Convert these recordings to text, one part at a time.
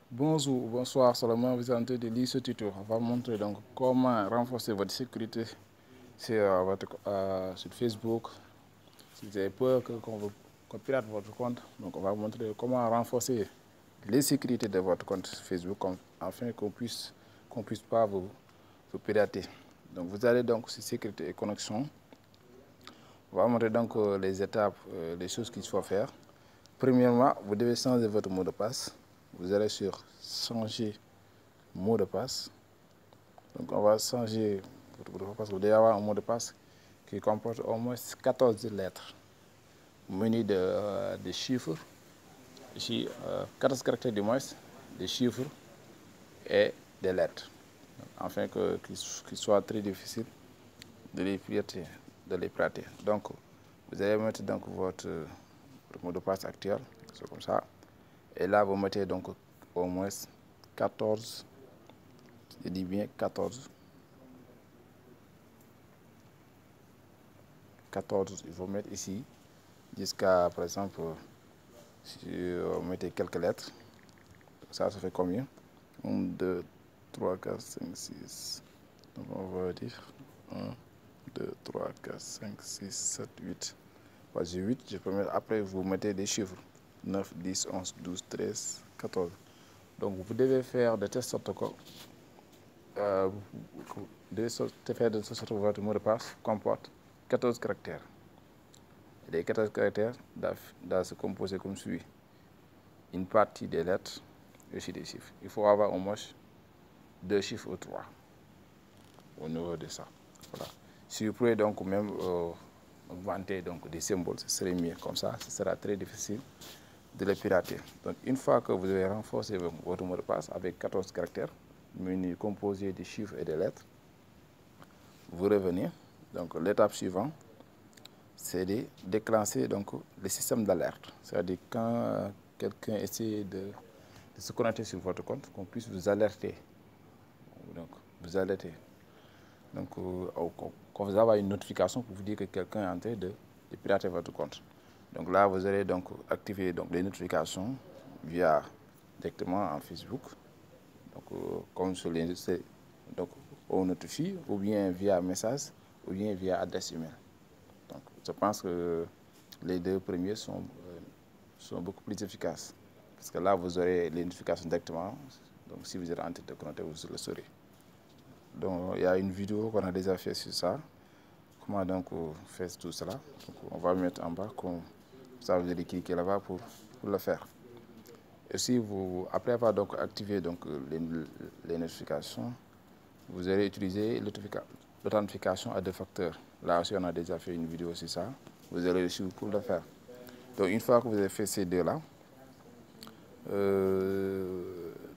Bonjour, bonsoir, seulement vous êtes en train de lire ce tuto. On va montrer donc comment renforcer votre sécurité sur Facebook. Si vous avez peur qu'on pirate votre compte, donc on va vous montrer comment renforcer les sécurités de votre compte Facebook afin qu'on puisse pas vous pirater. Donc vous allez donc sur sécurité et connexion. On va vous montrer donc les étapes, les choses qu'il faut faire. Premièrement, vous devez changer votre mot de passe. Vous allez sur changer mot de passe. Donc on va changer votre mot de passe. Vous devez avoir un mot de passe qui comporte au moins 14 lettres, muni de chiffres, ici 14 caractères du moins, des chiffres et des lettres, afin qu'il soit très difficile de les pirater. Donc vous allez mettre donc votre mot de passe actuel, c'est comme ça. Et là, vous mettez donc au moins 14, je dis bien 14. 14, il faut mettre ici, jusqu'à, par exemple, si vous mettez quelques lettres, ça fait combien? 1, 2, 3, 4, 5, 6. Donc on va dire 1, 2, 3, 4, 5, 6, 7, 8. J'ai 8, je peux mettre, après vous mettez des chiffres, 9, 10, 11, 12, 13, 14. Donc vous devez faire de telle sorte que votre mot de passe comporte 14 caractères. Les 14 caractères doivent se composer comme suit. Une partie des lettres et aussi des chiffres. Il faut avoir au moins 2 chiffres ou 3 au niveau de ça. Voilà. Si vous pouvez donc même augmenter donc des symboles, ce serait mieux. Comme ça, ce sera très difficile de les pirater. Donc une fois que vous avez renforcé votre mot de passe avec 14 caractères, menu composé de chiffres et de lettres, vous revenez. Donc l'étape suivante, c'est de déclencher donc le système d'alerte. C'est-à-dire quand quelqu'un essaie de se connecter sur votre compte, qu'on puisse vous alerter. Donc vous alerter. Donc quand vous avez une notification pour vous dire que quelqu'un est en train de pirater votre compte. Donc là, vous allez donc activer donc, les notifications via directement en Facebook. Donc comme je l'ai dit, donc on notifie ou bien via message ou bien via adresse email. Donc je pense que les deux premiers sont beaucoup plus efficaces. Parce que là, vous aurez les notifications directement. Donc si vous êtes en train de connecter, vous le saurez. Donc il y a une vidéo qu'on a déjà fait sur ça. Comment donc faire tout cela. Donc, on va mettre en bas, comme ça vous allez cliquer là-bas pour le faire. Et si après avoir donc activé donc, les notifications, vous allez utiliser l'authentification à 2 facteurs. Là aussi, on a déjà fait une vidéo sur ça. Vous allez le suivre pour le faire. Donc une fois que vous avez fait ces deux-là,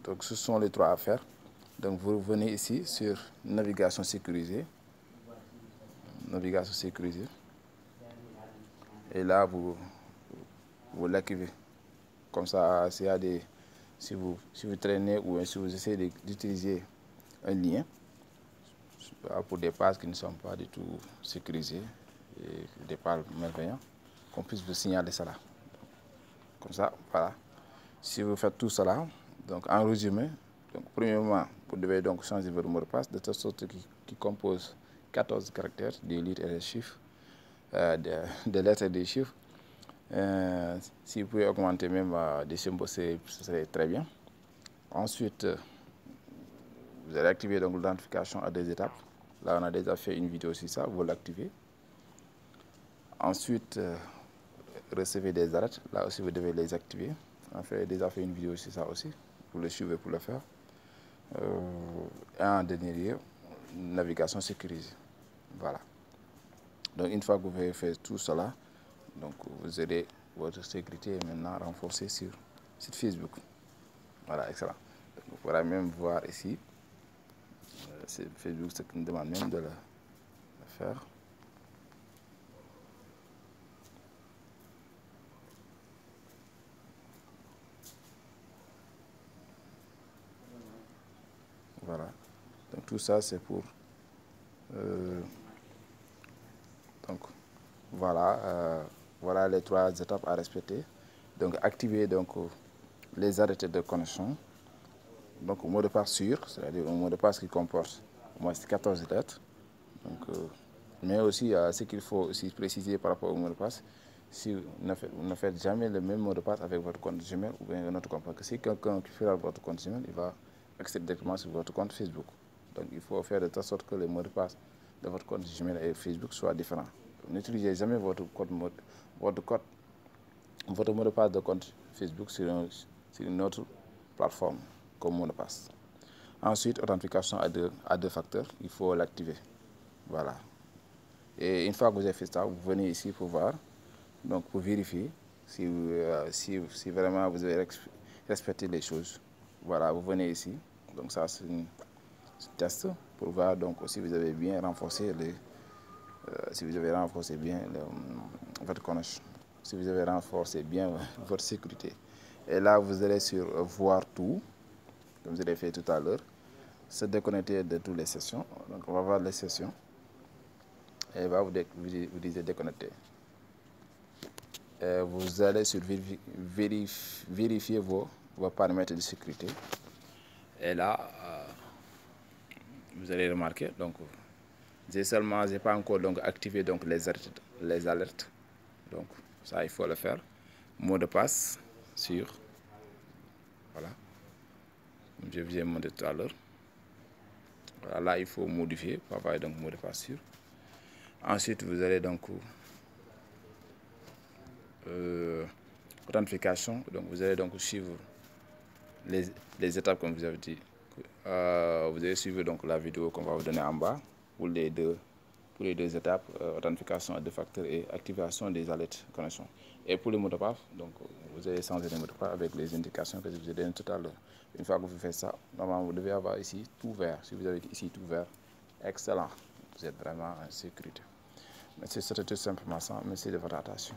donc ce sont les 3 à faire. Donc vous venez ici sur navigation sécurisée. Navigation sécurisée. Et là, vous l'activez. Comme ça, si vous traînez ou si vous essayez d'utiliser un lien pour des pages qui ne sont pas du tout sécurisées, et des pages malveillantes, qu'on puisse vous signaler cela. Comme ça, voilà. Si vous faites tout cela, donc en résumé, donc premièrement, vous devez donc changer votre mot de passe de telle sorte qui compose 14 caractères, des lettres et des chiffres, des lettres et des chiffres. Si vous pouvez augmenter même des symboles, ce serait très bien. Ensuite, vous allez activer donc l'identification à 2 étapes. Là, on a déjà fait une vidéo sur ça, vous l'activez. Ensuite, recevez des alertes. Là aussi, vous devez les activer. On a déjà fait une vidéo sur ça aussi. Vous le suivez pour le faire. Et en dernier lieu, navigation sécurisée. Voilà. Donc, une fois que vous avez fait tout cela, donc vous aurez votre sécurité est maintenant renforcée sur Facebook. Voilà, excellent. Donc, vous pourrez même voir ici, c'est Facebook ce qui nous demande même de le faire. Voilà. Donc tout ça c'est pour donc voilà voilà les 3 étapes à respecter. Donc activer donc les arrêtés de connexion. donc mot de passe sûr, c'est-à-dire un mot de passe qui comporte au moins 14 lettres. Donc, mais aussi, ce qu'il faut aussi préciser par rapport au mot de passe, si vous ne faites jamais le même mot de passe avec votre compte Gmail ou bien un autre compte, parce que si quelqu'un qui fera votre compte Gmail, il va accéder directement sur votre compte Facebook. Donc il faut faire de telle sorte que les mots de passe de votre compte Gmail et Facebook soient différents. N'utilisez jamais votre mot de passe de compte Facebook sur une autre plateforme comme mot de passe. Ensuite, authentification à deux facteurs, il faut l'activer. Voilà. Et une fois que vous avez fait ça, vous venez ici pour voir, donc pour vérifier si vraiment vous avez respecté les choses. Voilà, vous venez ici. Donc ça, c'est un test pour voir donc si vous avez bien renforcé votre connexion, si vous avez renforcé bien votre sécurité. Et là, vous allez sur voir tout, comme vous avez fait tout à l'heure, se déconnecter de toutes les sessions. Donc on va voir les sessions et vous dites déconnecter. Et vous allez sur vérifier vos paramètres de sécurité. Et là, vous allez remarquer, donc j'ai pas encore donc activé donc les alertes. Donc ça, il faut le faire. Mot de passe sûr. Voilà. Comme je vous ai montré tout à l'heure. Voilà, là, il faut modifier pour avoir donc mot de passe sûr. Ensuite, vous allez donc authentification. Donc, vous allez donc suivre les étapes comme vous avez dit. Vous allez suivre donc la vidéo qu'on va vous donner en bas pour les deux étapes, authentification à deux facteurs et activation des alertes connexion. Et pour le mot de passe, donc vous allez changer le mot de passe avec les indications que je vous ai données tout à l'heure. Une fois que vous faites ça, normalement vous devez avoir ici tout vert. Si vous avez ici tout vert, excellent. Vous êtes vraiment en sécurité. Merci, c'était tout simplement ça. Merci de votre attention.